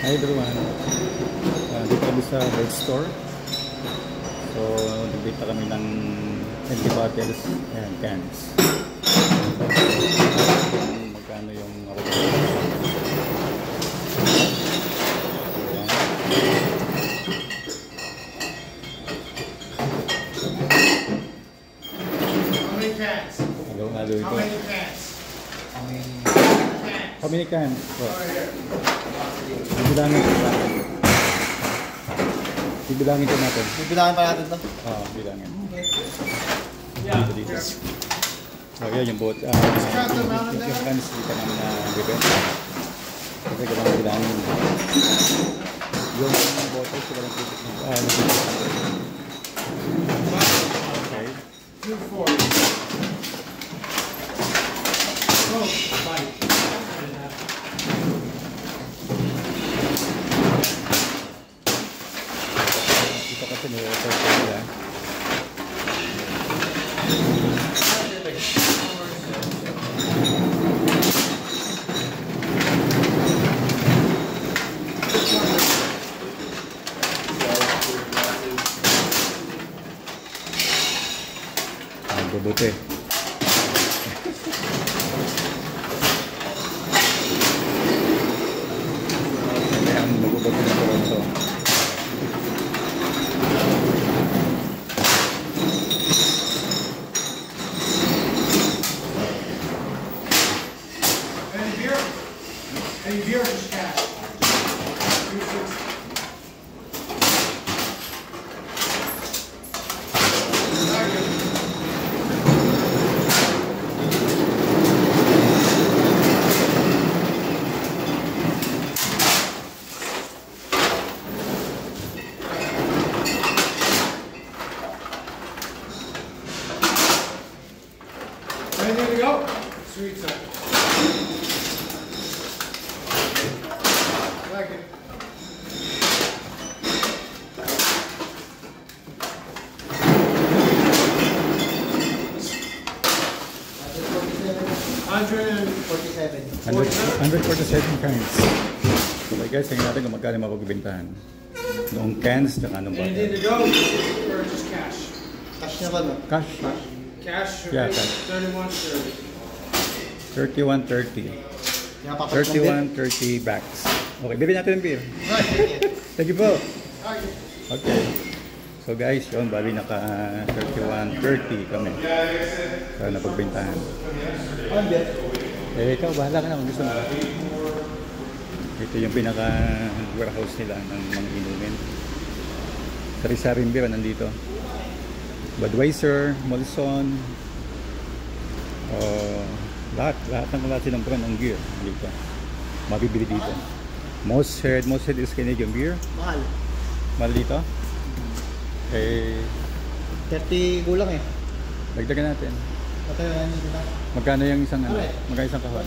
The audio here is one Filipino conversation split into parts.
Hi everyone, dito kami sa health store. So, nagbita kami ng empty bottles and cans. So, magkano yung ako. How many cans? Hello, hello ito. How many cans? How many cans? So, Over here. bibilangin ko natin. Bibilangin pa natin to. Oo, bilangin. Yeah. Dito. So, yan yung boat. Count them out in Yung there. cans dito namin na bibenta. Kasi kailangan bilangin. Yung bottles ko lang dito. Okay. 2, 4. Oh, bye. Ito kasi nire-record ko nila. Ang bubuti. Ang bubuti na Toronto. Any beer? Any beer? Just cash. 260. Ready to go? Sweet sir. Second. $147. 147 cans. So guys, tingnan natin kung magkano mapagbintahan. Noong cans, na anong Anything to bottle. go? Or just cash? Cash na ba, no? Cash. Cash? Yeah, okay. cash. 31.30. 31.30. Nakapapasok ng beer. 31.30 bags. Okay, bibili natin ng beer. Right, okay. Thank you po. Okay. Okay. So guys, yun, bali naka 31.30 kami. So napagbintahan. Ano beer? Eh, ikaw, bahala ka na kung gusto mo. Ito yung pinaka warehouse nila ng mga inumin. Sari-saring beer nandito. Budweiser, Molson, lahat ng klase ng brand ng beer dito. Mabibili dito. Moosehead is Canadian beer. Mahal. Mahal dito. Eh, 30 kulang eh. dagdagan natin. Ito yung ano nila. Magkano yung isang ano? Magkano isang kahon?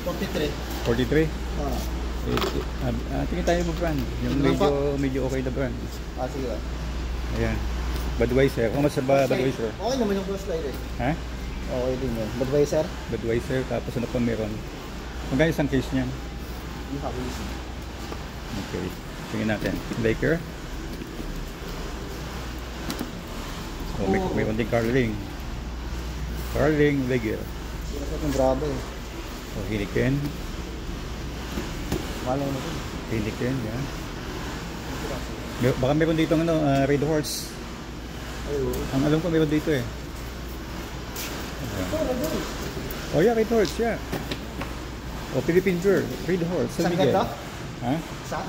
43. 43? Ah. Tingin tayo ng brand. Yung medyo okay na brand. Ah, sige ba? Ayan. Budweiser. Kung mas ba Budweiser? Okay naman yung Bruce Light eh. Ha? Okay din yun. Budweiser? Budweiser. Tapos ano pa meron? Magkano isang case niyan? Yung Hakulis. Okay. Tingin natin. Laker. Oh, may konting Carling. Carling Lager. Sila sa itong Bravo eh. O Heineken. Mahal naman ito. Heineken, yan. Baka meron dito ano, Red Horse. Ayun. Ang alam ko meron dito eh. Ayan. Oh yeah, Red Horse, yeah. O Philippine Beer, Red Horse. San Saan Miguel. ganda? Ha? Saan?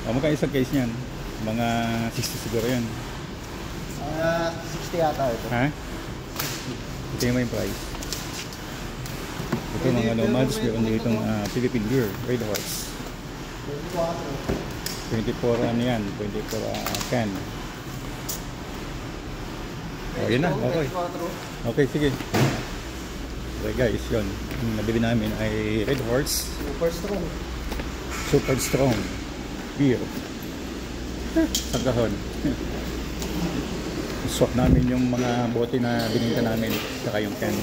O magkano isang case niyan? Mga 60 siguro yan. 60 yata ito. Ha? Ito yung may price. Ito mga nomads, meron dito Philippine Beer, Red Horse. 24 ano yan, 24 can. O yun na, okay. Okay, sige. Okay guys, yun. Ang nabili namin ay Red Horse Super strong. Super Strong Beer. Sa kahon. Swap namin yung mga bote na bininta namin saka yung can.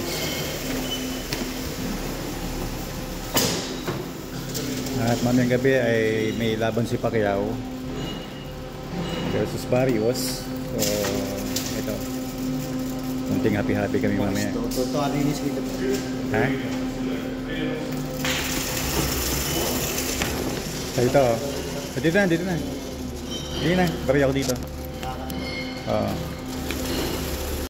At mamayang gabi ay may laban si Pacquiao versus Barrios. So, ito. Kunting happy-happy kami mamaya. Ito, ano yung inis dito? Ha? Dito. Dito na, dito na. Dito na, bari ako dito. Oo.